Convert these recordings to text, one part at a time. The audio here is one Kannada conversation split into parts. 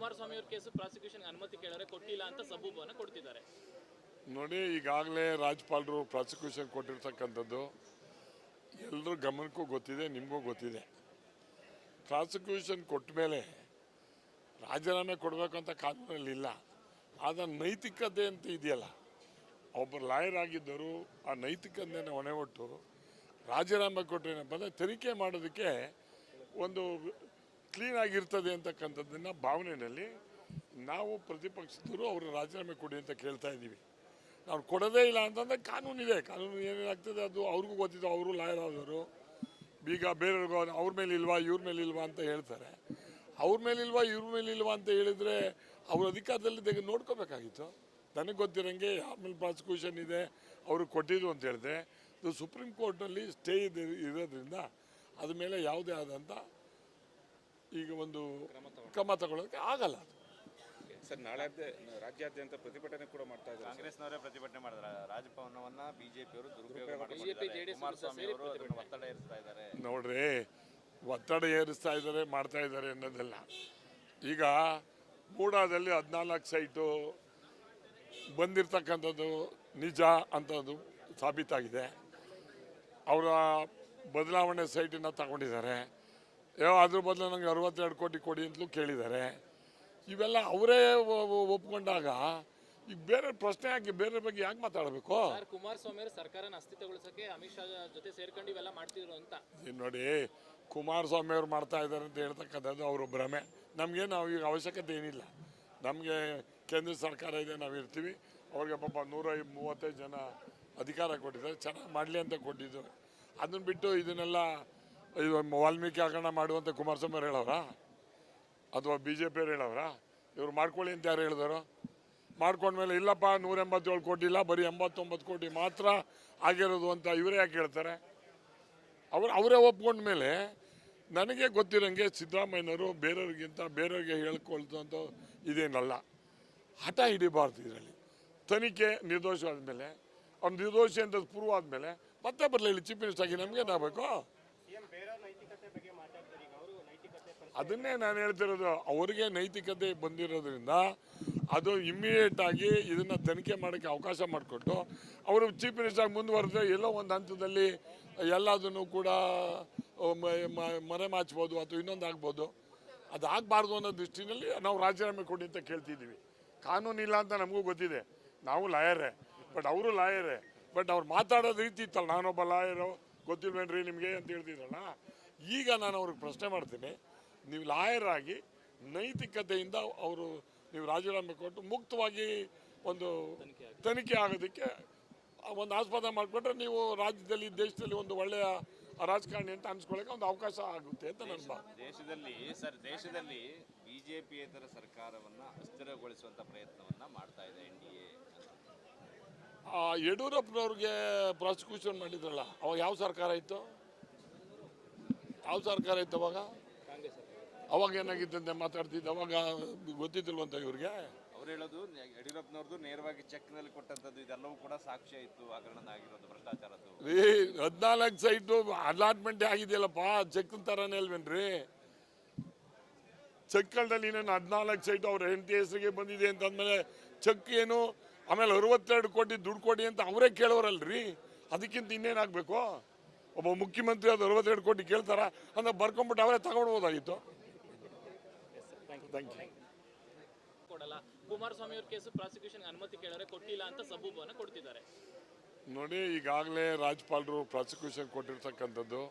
ಕುಮಾರಸ್ವಾಮಿ ಅವರ ಕೇಸು ಪ್ರಾಸಿಕ್ಯೂಷನ್ ಅನುಮತಿ ಕೇಳಿದ್ರೆ ಕೊಟ್ಟಿಲ್ಲ ಅಂತ ಸಬೂಬನ್ನು ಕೊಡ್ತಿದ್ದಾರೆ. ನೋಡಿ, ಈಗಾಗಲೇ ರಾಜ್ಯಪಾಲರು ಪ್ರಾಸಿಕ್ಯೂಷನ್ ಕೊಟ್ಟಿರ್ತಕ್ಕಂಥದ್ದು ಎಲ್ಲರ ಗಮನಕ್ಕೂ ಗೊತ್ತಿದೆ, ನಿಮಗೂ ಗೊತ್ತಿದೆ. ಪ್ರಾಸಿಕ್ಯೂಷನ್ ಕೊಟ್ಟ ಮೇಲೆ ರಾಜೀನಾಮೆ ಕೊಡಬೇಕಂತ ಕಾನೂನಲ್ಲಿಲ್ಲ. ಆದರೆ ನೈತಿಕತೆ ಅಂತ ಇದೆಯಲ್ಲ, ಒಬ್ಬರು ಲಾಯರ್ ಆಗಿದ್ದರು ಆ ನೈತಿಕತೆಯನ್ನು ಹೊಣೆಗೊಟ್ಟು ರಾಜೀನಾಮೆ ಕೊಟ್ಟರೇನಪ್ಪ ಅಂದರೆ ತನಿಖೆ ಮಾಡೋದಕ್ಕೆ ಒಂದು ಕ್ಲೀನ್ ಆಗಿರ್ತದೆ ಅಂತಕ್ಕಂಥದ್ದನ್ನು ಭಾವನೆಯಲ್ಲಿ ನಾವು ಪ್ರತಿಪಕ್ಷದವರು ಅವರು ರಾಜೀನಾಮೆ ಕೊಡಿ ಅಂತ ಕೇಳ್ತಾ ಇದ್ದೀವಿ. ನಾವು ಕೊಡೋದೇ ಇಲ್ಲ ಅಂತಂದರೆ ಕಾನೂನಿದೆ, ಕಾನೂನು ಏನೇನಾಗ್ತದೆ ಅದು ಅವ್ರಿಗೂ ಗೊತ್ತಿದೆ. ಅವರು ಲಾಯರ್ ಆದವರು ಈಗ ಬೇರೆಯವ್ರಿಗೂ ಅವ್ರ ಮೇಲೆ ಇಲ್ವಾ ಇವ್ರ ಮೇಲೆ ಇಲ್ವಾ ಅಂತ ಹೇಳ್ತಾರೆ. ಅವ್ರ ಮೇಲಿಲ್ವಾ ಇವ್ರ ಮೇಲಿಲ್ವಾ ಅಂತ ಹೇಳಿದರೆ ಅವ್ರ ಅಧಿಕಾರದಲ್ಲಿ ತೆಗೆದು ನೋಡ್ಕೋಬೇಕಾಗಿತ್ತು. ನನಗೆ ಗೊತ್ತಿರೋಂಗೆ ಆಮೇಲೆ ಪ್ರಾಸಿಕ್ಯೂಷನ್ ಇದೆ ಅವರು ಕೊಟ್ಟಿದ್ದು ಅಂತ ಹೇಳಿದ್ರೆ ಇದು ಸುಪ್ರೀಂ ಕೋರ್ಟ್ನಲ್ಲಿ ಸ್ಟೇ ಇರೋದ್ರಿಂದ ಅದ ಮೇಲೆ ಯಾವುದೇ ಆದಂಥ ಈಗ ಒಂದು ಕ್ರಮ ತಗೊಳ್ಳೋದಕ್ಕೆ ಆಗಲ್ಲ. ಸರ್, ನಾಳೆ ರಾಜ್ಯಾದ್ಯಂತ ಪ್ರತಿಭಟನೆ ಕೂಡ ಮಾಡ್ತಾ ಇದ್ದಾರೆ. ಕಾಂಗ್ರೆಸ್ನವರೇ ಪ್ರತಿಭಟನೆ ಮಾಡಿದ್ದಾರೆ. ರಾಜಭವನವನ್ನ ಬಿಜೆಪಿಯವರು ದುರುಪಯೋಗ ಮಾಡಿದ್ದಾರೆ. ಕುಮಾರಸ್ವಾಮಿ ಅವರು ಅದನ್ನು ಒತ್ತಡ ಏರಿಸ್ತಾ ಇದ್ದಾರೆ. ನೋಡ್ರಿ, ಒತ್ತಡ ಏರಿಸ್ತಾ ಇದ್ದಾರೆ, ಮಾಡ್ತಾ ಇದ್ದಾರೆ ಅನ್ನೋದಲ್ಲ. ಈಗ ಮೂಡಾದಲ್ಲಿ 14 ಸೈಟು ಬಂದಿರತಕ್ಕಂಥದ್ದು ನಿಜ ಅಂತದ್ದು ಸಾಬೀತಾಗಿದೆ. ಅವರ ಬದಲಾವಣೆ ಸೈಟನ್ನು ತಗೊಂಡಿದ್ದಾರೆ. ಅದ್ರ ಬದಲು ನನಗೆ 62 ಕೋಟಿ ಕೊಡಿ ಅಂತಲೂ ಕೇಳಿದ್ದಾರೆ. ಇವೆಲ್ಲ ಅವರೇ ಒಪ್ಕೊಂಡಾಗ ಈಗ ಬೇರೆ ಪ್ರಶ್ನೆ ಯಾಕೆ, ಬೇರೆ ಬಗ್ಗೆ ಯಾಕೆ ಮಾತಾಡಬೇಕು? ಕುಮಾರಸ್ವಾಮಿ ಅವರು ಸರ್ಕಾರನ ಅಸ್ತಿತ್ವಗೊಳಿಸಕ್ಕೆ ಅಮಿತ್ ಶಾ ಜೊತೆ ಸೇರ್ಕೊಂಡು ಇವೆಲ್ಲ ಮಾಡ್ತಿದ್ರು ಅಂತ ನೋಡಿ. ಕುಮಾರಸ್ವಾಮಿ ಅವರು ಮಾಡ್ತಾ ಇದ್ದಾರೆ ಅಂತ ಹೇಳ್ತಕ್ಕಂಥದ್ದು ಅವರು ಭ್ರಮೆ. ನಮಗೆ ನಾವು ಈಗ ಅವಶ್ಯಕತೆ ಏನಿಲ್ಲ. ನಮಗೆ ಕೇಂದ್ರ ಸರ್ಕಾರ ಇದೆ, ನಾವು ಇರ್ತೀವಿ. ಅವ್ರಿಗೆ ಪಾಪ 135 ಜನ ಅಧಿಕಾರ ಕೊಟ್ಟಿದ್ದಾರೆ, ಚೆನ್ನಾಗಿ ಮಾಡಲಿ ಅಂತ ಕೊಟ್ಟಿದ್ದು. ಅದನ್ನು ಬಿಟ್ಟು ಇದನ್ನೆಲ್ಲ ಇದು ವಾಲ್ಮೀಕಿ ಹಗರಣ ಮಾಡುವಂಥ ಕುಮಾರಸ್ವಾಮಿ ಅವ್ರು ಹೇಳೋರಾ ಅಥವಾ BJP ಅವ್ರು ಹೇಳೋರಾ? ಇವ್ರು ಮಾಡ್ಕೊಳ್ಳಿ ಅಂತ ಯಾರು ಹೇಳಿದಾರೋ? ಮಾಡ್ಕೊಂಡ್ಮೇಲೆ ಇಲ್ಲಪ್ಪ 187 ಕೋಟಿ ಇಲ್ಲ, ಬರೀ 89 ಕೋಟಿ ಮಾತ್ರ ಆಗಿರೋದು ಅಂತ ಇವರೇ ಯಾಕೆ ಹೇಳ್ತಾರೆ? ಅವರೇ ಒಪ್ಕೊಂಡ್ಮೇಲೆ ನನಗೆ ಗೊತ್ತಿರೋಂಗೆ ಸಿದ್ದರಾಮಯ್ಯನವರು ಬೇರೆಯವ್ರಿಗೆ ಹೇಳ್ಕೊಳ್ತಂಥ ಇದೇನಲ್ಲ. ಹಠ ಹಿಡಿಬಾರ್ದು. ಇದರಲ್ಲಿ ತನಿಖೆ ನಿರ್ದೋಷವಾದಮೇಲೆ ಅವ್ನು ನಿರ್ದೋಷಿ ಅಂತ ಪ್ರೂವ್ ಆದಮೇಲೆ ಮತ್ತೆ ಬರಲಿಲ್ಲ ಚೀಫ್ ಮಿನಿಸ್ಟರ್ ಆಗಿ ನಮಗೇನಾಗಬೇಕು? ಅದನ್ನೇ ನಾನು ಹೇಳ್ತಿರೋದು. ಅವರಿಗೆ ನೈತಿಕತೆ ಬಂದಿರೋದ್ರಿಂದ ಅದು ಇಮ್ಮಿಡಿಯೇಟ್ ಆಗಿ ಇದನ್ನು ತನಿಖೆ ಮಾಡೋಕ್ಕೆ ಅವಕಾಶ ಮಾಡಿಕೊಟ್ಟು ಅವರು ಚೀಫ್ ಮಿನಿಸ್ಟರ್ ಮುಂದುವರೆದ್ರೆ ಎಲ್ಲೋ ಒಂದು ಹಂತದಲ್ಲಿ ಎಲ್ಲದನ್ನು ಕೂಡ ಮರೆಮಾಚ್ಬೋದು ಅಥವಾ ಇನ್ನೊಂದು ಆಗ್ಬೋದು. ಅದು ಆಗಬಾರ್ದು ಅನ್ನೋ ದೃಷ್ಟಿನಲ್ಲಿ ನಾವು ರಾಜೀನಾಮೆ ಕೊಡಿ ಅಂತ ಕೇಳ್ತಿದ್ದೀವಿ. ಕಾನೂನಿಲ್ಲ ಅಂತ ನಮಗೂ ಗೊತ್ತಿದೆ, ನಾವು ಲಾಯರೇ, ಬಟ್ ಅವರು ಲಾಯರೇ. ಬಟ್ ಅವ್ರು ಮಾತಾಡೋದು ರೀತಿ ಇತ್ತಲ್ಲ, ನಾನೊಬ್ಬ ಲಾಯರು ಗೊತ್ತಿಲ್ವೇನ್ರಿ ನಿಮಗೆ ಅಂತ ಹೇಳ್ತಿದ್ರಲ್ಲ. ಈಗ ನಾನು ಅವ್ರಿಗೆ ಪ್ರಶ್ನೆ ಮಾಡ್ತೀನಿ, ನೀವು ಲಾಯರ್ ಆಗಿ ನೈತಿಕತೆಯಿಂದ ನೀವು ರಾಜೀನಾಮೆ ಕೊಟ್ಟು ಮುಕ್ತವಾಗಿ ಒಂದು ತನಿಖೆ ಆಗೋದಕ್ಕೆ ಒಂದು ಆಸ್ಪದ ಮಾಡಿಕೊಂಡ್ರೆ ನೀವು ರಾಜ್ಯದಲ್ಲಿ ದೇಶದಲ್ಲಿ ಒಂದು ಒಳ್ಳೆಯ ರಾಜಕಾರಣಿ ಅಂತ ಅನ್ಸ್ಕೊಳ್ಳೋಕೆ ಒಂದು ಅವಕಾಶ ಆಗುತ್ತೆ ಅಂತ ನನ್ನ ದೇಶದಲ್ಲಿ ಬಿಜೆಪಿಯೇತರ ಸರ್ಕಾರವನ್ನ ಅಸ್ಥಿರಗೊಳಿಸುವಂತ ಪ್ರಯತ್ನವನ್ನ ಮಾಡ್ತಾ ಇದೆ NDA. ಯಡಿಯೂರಪ್ಪನವ್ರಿಗೆ ಪ್ರಾಸಿಕ್ಯೂಷನ್ ಮಾಡಿದ್ರಲ್ಲ, ಅವಾಗ ಯಾವ ಸರ್ಕಾರ ಇತ್ತು? ಅವಾಗ ಏನಾಗಿತ್ತಂತೆ ಮಾತಾಡ್ತಿದ್ದು? ಅವಾಗ ಗೊತ್ತಿದ್ದಿಲ್ವಂತ ಇವ್ರಿಗೆ? ಅವ್ರು ಹೇಳೋದು ಯಡಿಯೂರಪ್ಪನವ್ರದ್ದು ನೇರವಾಗಿ ಚೆಕ್ ನಲ್ಲಿ ಕೊಟ್ಟಂತದ್ದು ಇದೆಲ್ಲವೂ ಕೂಡ ಸಾಕ್ಷ್ಯ ಇತ್ತು ಹಗರಣ ಆಗಿರೋದು, ಭ್ರಷ್ಟಾಚಾರದ್ದು. 14 ಸೈಟು ಅಲಾಟ್ಮೆಂಟ್ ಆಗಿದೆಯಲ್ಲಪ್ಪ, ಚೆಕ್ ತರಾನೇ ಅಲ್ವೇನ್ರಿ? ಚೆಕ್ಗಳಲ್ಲಿ ಇನ್ನೇನು 14 ಸೈಟು ಅವ್ರ ಹೆಂಡತಿ ಹೆಸರಿಗೆ ಬಂದಿದೆ ಅಂತಂದ್ಮೇಲೆ ಚೆಕ್ ಏನು? ಆಮೇಲೆ 62 ಕೋಟಿ ದುಡ್ಡು ಕೊಡಿ ಅಂತ ಅವರೇ ಕೇಳೋರಲ್ರಿ. ಅದಕ್ಕಿಂತ ಇನ್ನೇನಾಗಬೇಕು? ಒಬ್ಬ ಮುಖ್ಯಮಂತ್ರಿ ಅದು 62 ಕೋಟಿ ಕೇಳ್ತಾರ ಅಂತ ಬರ್ಕೊಂಡ್ಬಿಟ್ಟು ಅವರೇ ತಗೊಳ್ಬೋದಾಗಿತ್ತು. ಕೊಡಲ್ಲ. ಕುಮಾರಸ್ವಾಮಿ ಅವರ ಕೇಸು ಪ್ರಾಸಿಕ್ಯೂಷನ್ ಅನುಮತಿ ಕೇಳಿದ್ರೆ ಕೊಟ್ಟಿಲ್ಲ ಅಂತ ಸಬೂಬನ್ನು ಕೊಡ್ತಿದ್ದಾರೆ. ನೋಡಿ, ಈಗಾಗಲೇ ರಾಜ್ಯಪಾಲರು ಪ್ರಾಸಿಕ್ಯೂಷನ್ ಕೊಟ್ಟಿರ್ತಕ್ಕಂಥದ್ದು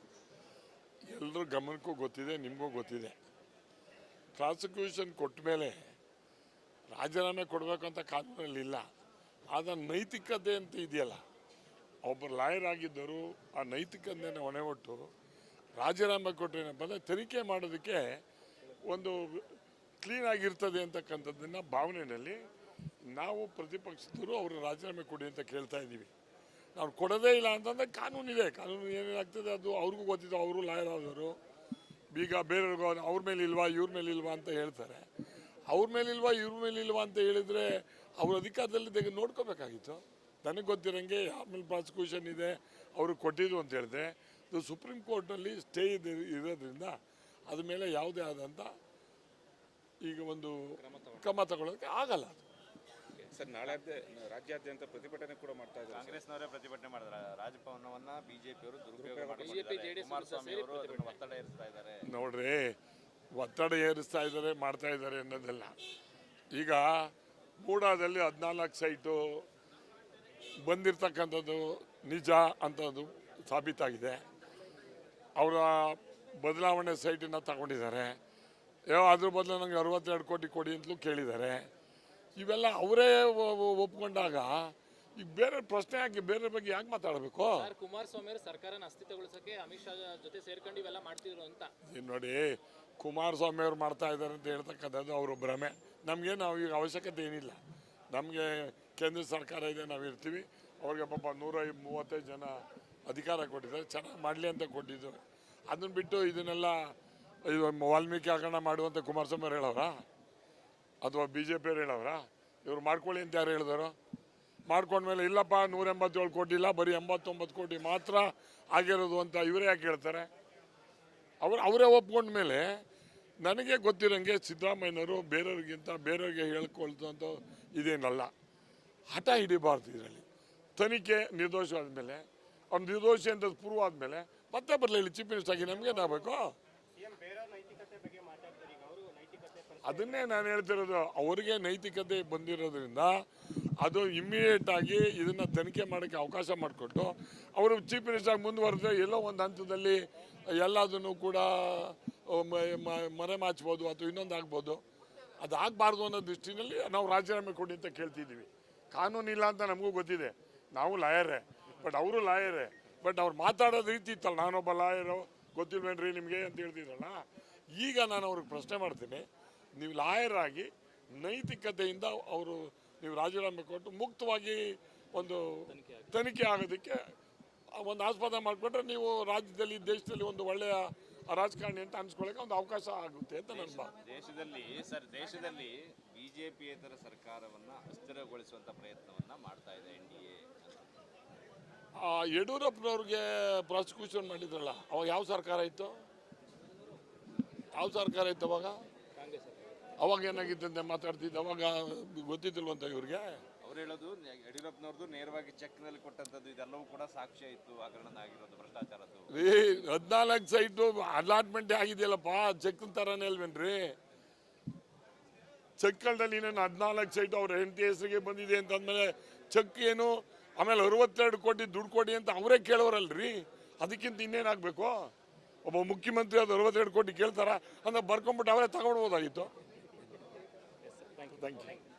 ಎಲ್ಲರ ಗಮನಕ್ಕೂ ಗೊತ್ತಿದೆ, ನಿಮಗೂ ಗೊತ್ತಿದೆ. ಪ್ರಾಸಿಕ್ಯೂಷನ್ ಕೊಟ್ಟ ಮೇಲೆ ರಾಜೀನಾಮೆ ಕೊಡಬೇಕಂತ ಕಾನೂನಲ್ಲಿಲ್ಲ. ಆದರೆ ನೈತಿಕತೆ ಅಂತ ಇದೆಯಲ್ಲ, ಒಬ್ಬರು ಲಾಯರ್ ಆಗಿದ್ದರು ಆ ನೈತಿಕತೆಯನ್ನು ಹೊಣೆಗೊಟ್ಟು ರಾಜೀನಾಮೆ ಕೊಟ್ಟರೇನಪ್ಪ ಅಂದರೆ ತನಿಖೆ ಮಾಡೋದಕ್ಕೆ ಒಂದು ಕ್ಲೀನ್ ಆಗಿರ್ತದೆ ಅಂತಕ್ಕಂಥದ್ದನ್ನು ಭಾವನೆಯಲ್ಲಿ ನಾವು ಪ್ರತಿಪಕ್ಷದವರು ಅವರು ರಾಜೀನಾಮೆ ಕೊಡಿ ಅಂತ ಕೇಳ್ತಾ ಇದ್ದೀವಿ. ನಾವು ಕೊಡೋದೇ ಇಲ್ಲ ಅಂತಂದರೆ ಕಾನೂನಿದೆ, ಕಾನೂನು ಏನೇನಾಗ್ತದೆ ಅದು ಅವ್ರಿಗೂ ಗೊತ್ತಿದೆ. ಅವರು ಲಾಯರ್ ಆದವರು ಈಗ ಬೇರೆಯವ್ರಿಗೂ ಅವ್ರ ಮೇಲೆ ಇಲ್ವಾ ಇವ್ರ ಮೇಲೆ ಇಲ್ವಾ ಅಂತ ಹೇಳ್ತಾರೆ. ಅವ್ರ ಮೇಲಿಲ್ವಾ ಇವ್ರ ಮೇಲಿಲ್ವಾ ಅಂತ ಹೇಳಿದರೆ ಅವ್ರ ಅಧಿಕಾರದಲ್ಲಿ ತೆಗೆದು ನೋಡ್ಕೋಬೇಕಾಗಿತ್ತು. ನನಗೆ ಗೊತ್ತಿರೋಂಗೆ ಆಮೇಲೆ ಪ್ರಾಸಿಕ್ಯೂಷನ್ ಇದೆ ಅವರು ಕೊಟ್ಟಿದ್ದು ಅಂತ ಹೇಳಿದ್ರೆ ಇದು ಸುಪ್ರೀಂ ಕೋರ್ಟ್ನಲ್ಲಿ ಸ್ಟೇ ಇರೋದ್ರಿಂದ ಅದ ಮೇಲೆ ಯಾವುದೇ ಆದಂಥ ಈಗ ಒಂದು ಕ್ರಮ ತಗೊಳ್ಳೋದಕ್ಕೆ ಆಗಲ್ಲ ಅದು. ಸರ್ ನಾಳೆ ರಾಜ್ಯಾದ್ಯಂತ ಪ್ರತಿಭಟನೆ ಕೂಡ ಮಾಡ್ತಾ ಇದ್ದಾರೆ ಕಾಂಗ್ರೆಸ್ನವರೇ ಪ್ರತಿಭಟನೆ ಮಾಡಿದ್ರೆ ರಾಜಭವನವನ್ನ ಬಿಜೆಪಿಯವರು ದುರುಪಯೋಗ BJP, ಮಾಡಿಕೊಂಡಿದ್ದಾರೆ. JDS ಕುಮಾರಸ್ವಾಮಿ ಅವರು ಅದನ್ನು ಒತ್ತಡ ಹೇರಿಸ್ತಾ ಇದ್ದಾರೆ. ನೋಡ್ರಿ, ಒತ್ತಡ ಏರಿಸ್ತಾ ಇದ್ದಾರೆ, ಮಾಡ್ತಾ ಇದ್ದಾರೆ ಅನ್ನೋದಲ್ಲ. ಈಗ ಮೂಡಾದಲ್ಲಿ 14 ಸೈಟು ಬಂದಿರತಕ್ಕಂಥದ್ದು ನಿಜ ಅಂತದ್ದು ಸಾಬೀತಾಗಿದೆ. ಅವರ ಬದಲಾವಣೆ ಸೈಟನ್ನು ತಗೊಂಡಿದ್ದಾರೆ. ಅದ್ರ ಬದಲು ನನಗೆ 62 ಕೋಟಿ ಕೊಡಿ ಅಂತಲೂ ಕೇಳಿದ್ದಾರೆ. ಇವೆಲ್ಲ ಅವರೇ ಒಪ್ಕೊಂಡಾಗ ಈಗ ಬೇರೆ ಪ್ರಶ್ನೆ ಯಾಕೆ, ಬೇರೆ ಬಗ್ಗೆ ಯಾಕೆ ಮಾತಾಡಬೇಕು? ಸರ್, ಕುಮಾರಸ್ವಾಮಿ ಅವರು ಸರ್ಕಾರನ ಅಸ್ತಿತ್ವಗೊಳಿಸಕ್ಕೆ ಅಮಿತ್ ಶಾ ಜೊತೆ ಸೇರ್ಕೊಂಡು ಇವೆಲ್ಲ ಮಾಡ್ತಿದ್ರು ಅಂತ. ನೋಡಿ, ಕುಮಾರಸ್ವಾಮಿ ಅವರು ಮಾಡ್ತಾ ಇದ್ದಾರೆ ಅಂತ ಹೇಳ್ತಕ್ಕಂಥದ್ದು ಅವರು ಭ್ರಮೆ. ನಮಗೆ ನಾವು ಈಗ ಅವಶ್ಯಕತೆ ಏನಿಲ್ಲ. ನಮಗೆ ಕೇಂದ್ರ ಸರ್ಕಾರ ಇದೆ, ನಾವು ಇರ್ತೀವಿ. ಅವ್ರಿಗೆ ಪಾಪ 135 ಜನ ಅಧಿಕಾರ ಕೊಟ್ಟಿದ್ದಾರೆ, ಚೆನ್ನಾಗಿ ಮಾಡಲಿ ಅಂತ ಕೊಟ್ಟಿದ್ದು. ಅದನ್ನು ಬಿಟ್ಟು ಇದನ್ನೆಲ್ಲ ಇದು ವಾಲ್ಮೀಕಿ ಹಗರಣ ಮಾಡುವಂಥ ಕುಮಾರಸ್ವಾಮಿ ಅವ್ರು ಹೇಳೋರಾ ಅಥವಾ BJP ಅವ್ರು ಹೇಳೋರಾ? ಇವ್ರು ಮಾಡ್ಕೊಳ್ಳಿ ಅಂತ ಯಾರು ಹೇಳಿದಾರೋ? ಮಾಡ್ಕೊಂಡ್ಮೇಲೆ ಇಲ್ಲಪ್ಪ 187 ಕೋಟಿ ಇಲ್ಲ, ಬರೀ 89 ಕೋಟಿ ಮಾತ್ರ ಆಗಿರೋದು ಅಂತ ಇವರೇ ಯಾಕೆ ಹೇಳ್ತಾರೆ? ಅವರೇ ಒಪ್ಕೊಂಡ್ಮೇಲೆ ನನಗೆ ಗೊತ್ತಿರೋಂಗೆ ಸಿದ್ದರಾಮಯ್ಯನವರು ಬೇರೆಯವ್ರಿಗೆ ಹೇಳ್ಕೊಳ್ತಂತ ಇದೇನಲ್ಲ. ಹಠ ಹಿಡಿಬಾರ್ದು. ಇದರಲ್ಲಿ ತನಿಖೆ ನಿರ್ದೋಷವಾದ್ಮೇಲೆ, ಅವ್ನು ನಿರ್ದೋಷಿ ಅಂತ ಪ್ರೂವ್ ಆದಮೇಲೆ ಮತ್ತೆ ಬರಲಿಲ್ಲ ಚೀಫ್ ಮಿನಿಸ್ಟರ್ ಆಗಿ ನಮಗೇನಾಗಬೇಕು? ಅದನ್ನೇ ನಾನು ಹೇಳ್ತಿರೋದು. ಅವರಿಗೆ ನೈತಿಕತೆ ಬಂದಿರೋದ್ರಿಂದ ಅದು ಇಮ್ಮಿಡಿಯೇಟ್ ಆಗಿ ಇದನ್ನು ತನಿಖೆ ಮಾಡೋಕ್ಕೆ ಅವಕಾಶ ಮಾಡಿಕೊಟ್ಟು ಅವರು ಚೀಫ್ ಮಿನಿಸ್ಟರ್ ಮುಂದುವರೆದ್ರೆ ಎಲ್ಲೋ ಒಂದು ಹಂತದಲ್ಲಿ ಎಲ್ಲದನ್ನು ಕೂಡ ಮರೆಮಾಚ್ಬೋದು ಅಥವಾ ಇನ್ನೊಂದು ಆಗ್ಬೋದು. ಅದು ಆಗಬಾರ್ದು ಅನ್ನೋ ದೃಷ್ಟಿನಲ್ಲಿ ನಾವು ರಾಜೀನಾಮೆ ಕೊಡಿ ಅಂತ ಕೇಳ್ತಿದ್ದೀವಿ. ಕಾನೂನಿಲ್ಲ ಅಂತ ನಮಗೂ ಗೊತ್ತಿದೆ, ನಾವು ಲಾಯರೇ, ಬಟ್ ಅವರು ಲಾಯರೇ. ಬಟ್ ಅವ್ರು ಮಾತಾಡೋದು ರೀತಿ ಇತ್ತಲ್ಲ, ನಾನೊಬ್ಬ ಲಾಯರು ಗೊತ್ತಿಲ್ವೇನ್ರಿ ನಿಮಗೆ ಅಂತ ಹೇಳ್ತಿದ್ರಲ್ಲ. ಈಗ ನಾನು ಅವ್ರಿಗೆ ಪ್ರಶ್ನೆ ಮಾಡ್ತೀನಿ, ನೀವು ಲಾಯರ್ ಆಗಿ ನೈತಿಕತೆಯಿಂದ ನೀವು ರಾಜೀನಾಮೆ ಕೊಟ್ಟು ಮುಕ್ತವಾಗಿ ಒಂದು ತನಿಖೆ ಆಗೋದಕ್ಕೆ ಒಂದು ಆಸ್ಪದ ಮಾಡಿಕೊಂಡ್ರೆ ನೀವು ರಾಜ್ಯದಲ್ಲಿ, ದೇಶದಲ್ಲಿ ಒಂದು ಒಳ್ಳೆಯ ರಾಜಕಾರಣಿ ಅಂತ ಅನ್ಸ್ಕೊಳ್ಳೋಕೆ ಒಂದು ಅವಕಾಶ ಆಗುತ್ತೆ ಅಂತ ನನ್ನ ದೇಶದಲ್ಲಿ ಬಿಜೆಪಿಯೇತರ ಸರ್ಕಾರವನ್ನ ಅಸ್ಥಿರಗೊಳಿಸುವಂತ ಪ್ರಯತ್ನವನ್ನ ಮಾಡ್ತಾ ಇದೆ NDA. ಯಡಿಯೂರಪ್ಪನವ್ರಿಗೆ ಪ್ರಾಸಿಕ್ಯೂಷನ್ ಮಾಡಿದ್ರಲ್ಲ, ಅವಾಗ ಯಾವ ಸರ್ಕಾರ ಇತ್ತು? ಅವಾಗ ಏನಾಗಿತ್ತಂತೆ ಮಾತಾಡ್ತಿದ್ದು? ಅವಾಗ ಗೊತ್ತಿದ್ದಿಲ್ವಂತ ಇವ್ರಿಗೆ? ಅವ್ರು ಹೇಳೋದು ಯಡಿಯೂರಪ್ಪನವ್ರದ್ದು ನೇರವಾಗಿ ಚೆಕ್ ನಲ್ಲಿ ಕೊಟ್ಟಂತದ್ದು ಇದೆಲ್ಲವೂ ಕೂಡ ಸಾಕ್ಷ್ಯ ಇತ್ತು ಹಗರಣ ಆಗಿರೋದು, ಭ್ರಷ್ಟಾಚಾರದ್ದು. 14 ಸೈಟು ಅಲಾಟ್ಮೆಂಟ್ ಆಗಿದೆಯಲ್ಲಪ್ಪ, ಚೆಕ್ ತರಾನೇ ಅಲ್ವೇನ್ರಿ? ಚೆಕ್ಗಳಲ್ಲಿ ಇನ್ನೇನು 14 ಸೈಟು ಅವ್ರ ಹೆಂಡತಿ ಹೆಸರಿಗೆ ಬಂದಿದೆ ಅಂತಂದ್ಮೇಲೆ ಚೆಕ್ ಏನು? ಆಮೇಲೆ 62 ಕೋಟಿ ದುಡ್ಡು ಕೊಡಿ ಅಂತ ಅವರೇ ಕೇಳೋರಲ್ರಿ. ಅದಕ್ಕಿಂತ ಇನ್ನೇನಾಗಬೇಕು? ಒಬ್ಬ ಮುಖ್ಯಮಂತ್ರಿ ಅದು 62 ಕೋಟಿ ಕೇಳ್ತಾರ ಅಂತ ಬರ್ಕೊಂಡ್ಬಿಟ್ಟು ಅವರೇ ತಗೊಳ್ಬೋದಾಗಿತ್ತು. Thank you.